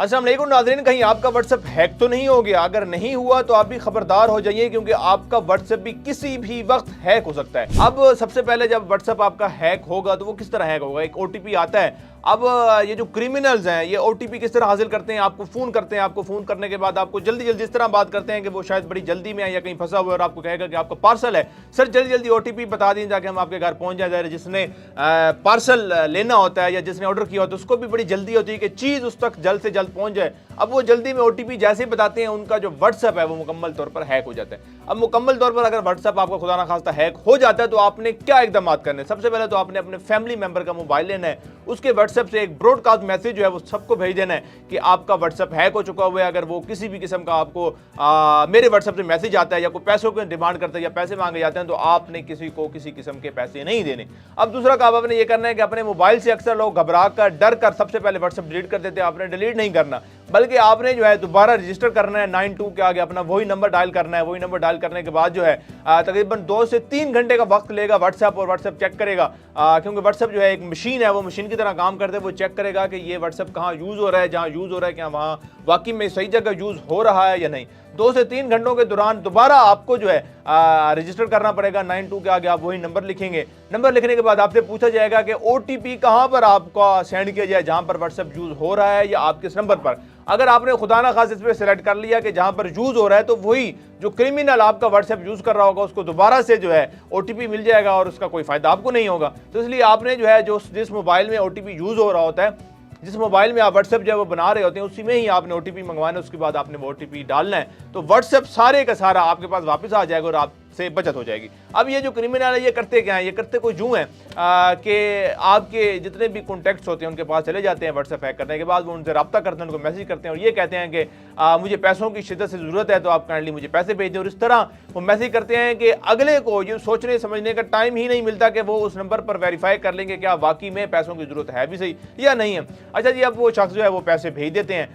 अस्सलाम वालेकुम नाज़रीन, कहीं आपका व्हाट्सएप हैक तो नहीं हो गया? अगर नहीं हुआ तो आप भी खबरदार हो जाइए, क्योंकि आपका व्हाट्सएप भी किसी भी वक्त हैक हो सकता है। अब सबसे पहले जब व्हाट्सएप आपका हैक होगा तो वो किस तरह हैक होगा? एक ओटीपी आता है। अब ये जो क्रिमिनल्स हैं ये ओटीपी किस तरह हासिल करते हैं? आपको फ़ोन करते हैं, आपको फ़ोन करने के बाद आपको जल्दी जल्दी इस तरह बात करते हैं कि वो शायद बड़ी जल्दी में है या कहीं फंसा हुआ है और आपको कहेगा कि आपका पार्सल है, सर जल्दी जल्दी ओटीपी बता दें ताकि हम आपके घर पहुंच जाए। जिसने पार्सल लेना होता है या जिसने ऑर्डर किया होता है उसको भी बड़ी जल्दी होती है कि चीज़ उस तक जल्द से जल्द पहुंच जाए। अब वो जल्दी में ओटीपी जैसे ही बताते हैं उनका जो व्हाट्सएप है वो मुकम्मल तौर पर हैक हो जाता है। अब मुकम्मल तौर पर अगर व्हाट्सएप आपका खुदा ना खास्ता हैक हो जाता है तो आपने क्या इकदाम करने हैं? सबसे पहले तो आपने अपने फैमिली मेंबर का मोबाइल लेना है, उसके व्हाट्सएप से एक ब्रॉडकास्ट मैसेज जो है वो सबको भेज देना है कि आपका व्हाट्सएप हैक हो चुका हुआ है। अगर वो किसी भी किस्म का आपको मेरे व्हाट्सएप से मैसेज आता है या कोई पैसों की डिमांड करता है या पैसे मांगे जाते हैं तो आपने किसी को किसी किस्म के पैसे नहीं देने। अब दूसरा काम आपने ये करना है कि अपने मोबाइल से अक्सर लोग घबरा कर डर कर सबसे पहले व्हाट्सएप डिलीट कर देते हैं। आपने डिलीट नहीं करना, बल्कि आपने जो है दोबारा रजिस्टर करना है 92 के आगे अपना वही नंबर डायल करना है। वही नंबर डायल करने के बाद जो है तकरीबन 2 से 3 घंटे का वक्त लेगा व्हाट्सएप, और व्हाट्सएप चेक करेगा क्योंकि व्हाट्सएप जो है एक मशीन है, वो मशीन की तरह काम करते हैं। वो चेक करेगा कि ये व्हाट्सएप कहाँ यूज़ हो रहा है, जहाँ यूज़ हो रहा है क्या वहाँ वाकई में सही जगह यूज़ हो रहा है या नहीं। 2 से 3 घंटों के दौरान दोबारा आपको जो है रजिस्टर करना पड़ेगा 92 के आगे। आप वही नंबर लिखेंगे। नंबर लिखने के बाद आपसे पूछा जाएगा कि ओटीपी कहाँ पर आपका सेंड किया जाए, जहाँ पर व्हाट्सएप यूज़ हो रहा है या आप किस नंबर पर। अगर आपने खुदा ना खास इस पर सिलेक्ट कर लिया कि जहाँ पर यूज़ हो रहा है तो वही जो क्रिमिनल आपका व्हाट्सएप यूज़ कर रहा होगा उसको दोबारा से जो है ओटीपी मिल जाएगा और उसका कोई फ़ायदा आपको नहीं होगा। तो इसलिए आपने जो है जिस मोबाइल में ओटीपी यूज़ हो रहा होता है, जिस मोबाइल में आप व्हाट्सएप जो है वो बना रहे होते हैं, उसी में ही आपने ओटीपी मंगवाना है। उसके बाद आपने वो ओटीपी डालना है तो व्हाट्सएप सारे का सारा आपके पास वापस आ जाएगा और आपसे बचत हो जाएगी। अब ये जो क्रिमिनल है ये करते क्या है? ये करते कोई यूँ है कि आपके जितने भी कॉन्टैक्ट्स होते हैं उनके पास चले जाते हैं। व्हाट्सएप हैक करने के बाद वो उनसे रब्ता करते हैं, उनको मैसेज करते हैं और ये कहते हैं कि मुझे पैसों की शिद्दत से ज़रूरत है तो आप काइंडली मुझे पैसे भेज दें। और इस तरह वो मैसेज करते हैं कि अगले को ये सोचने समझने का टाइम ही नहीं मिलता कि वो उस नंबर पर वेरीफाई कर लेंगे क्या वाकई में पैसों की ज़रूरत है भी सही या नहीं है। अच्छा जी, अब वो शख्स जो है वो पैसे भेज देते हैं,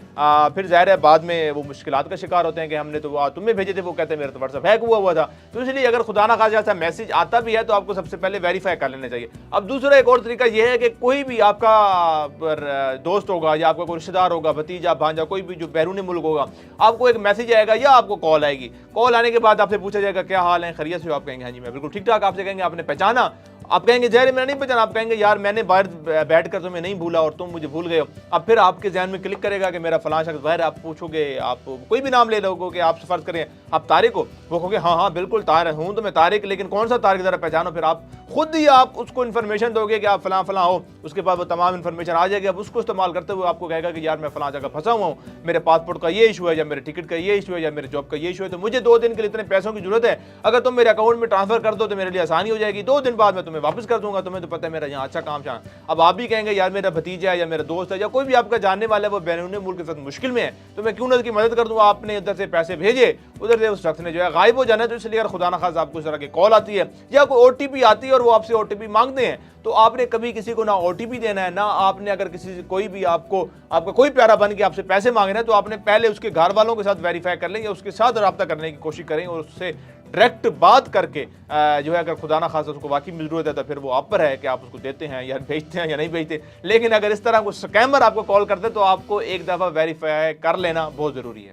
फिर ज़ाहिर है बाद में वो मुश्किलात का शिकार होते हैं कि हमने तो तुम्हें भेजे थे, वो कहते हैं मेरा तो व्हाट्सएप हैक हुआ था। तो इसलिए अगर खुदा ना खासा ऐसा मैसेज आता भी है तो आपको सबसे पहले वेरीफाई कर लेना चाहिए। अब दूसरा एक और तरीका यह है कि कोई भी आपका दोस्त होगा या आपका कोई रिश्तेदार होगा, भतीजा भांजा, कोई भी जो बैरून मुल्क होगा, आपको एक मैसेज आएगा या आपको कॉल आएगी। कॉल आने के बाद आपसे पूछा जाएगा क्या हाल है, खैरियत से हो? आप कहेंगे हाँ जी मैं बिल्कुल ठीक ठाक। आपसे कहेंगे आपने पहचाना? आप कहेंगे जहर मैंने नहीं पहचाना। आप कहेंगे यार मैंने बाहर बैठकर तुम्हें नहीं भूला और तुम मुझे भूल गए हो। अब फिर आपके जहन में क्लिक करेगा कि मेरा फलां शख्स बाहर। आप पूछोगे, आप कोई भी नाम ले लोगे, आप फर्ज करें आप तारिक हो, वो कहोगे हाँ हाँ बिल्कुल तारिक हूँ तो मैं तारिक, लेकिन कौन सा तारिक ज़रा पहचानो। फिर आप खुद ही आप उसको इन्फॉर्मेशन दोगे कि आप फलां फलां हो। उसके बाद वो तमाम इन्फॉर्मेशन आ जाएगी। अब उसको इस्तेमाल करते हुए आपको कहेगा कि यार मैं फलां जगह फंसा हुआ हूँ, मेरे पासपोर्ट का ये इशू है या मेरे टिकट का ये इशू है या मेरे जॉब का ये इशू है, तो मुझे 2 दिन के लिए इतने पैसों की जरूरत है, अगर तुम मेरे अकाउंट में ट्रांसफर कर दो तो मेरे लिए आसानी हो जाएगी, 2 दिन बाद मैं तुम्हें वापस कर दूंगा, तुम्हें तो पता है मेरा यहाँ अच्छा काम चाह। अब आप भी कहेंगे यार मेरा भतीजा है या मेरा दोस्त है या कोई भी आपका जानने वाला है वो बैरून मुल्क के साथ मुश्किल में है तो मैं क्यों ना उसकी मदद कर दूँ। आपने उधर से पैसे भेजे, उधर से उस शख्स ने जो है गायब हो जाना है। तो इसलिए अगर खुदा ना खास आपको इस तरह की कॉल आती है या कोई ओटीपी आती है और वो आपसे ओटीपी मांगते हैं तो आपने कभी किसी को ना ओटीपी देना है, ना आपने अगर किसी कोई भी आपका कोई प्यारा बन के आपसे पैसे मांग रहे हैं तो आपने पहले उसके घर वालों के साथ वेरीफाई कर लें या उसके साथ रब्ता करने की कोशिश करें और उससे डायरेक्ट बात करके जो है अगर खुदा ना खासा उसको वाकई में ज़रूरत है तो फिर वो आप पर है कि आप उसको देते हैं या भेजते हैं या नहीं भेजते। लेकिन अगर इस तरह को स्कैमर आपको कॉल करते हैं तो आपको एक दफ़ा वेरीफाई कर लेना बहुत ज़रूरी है।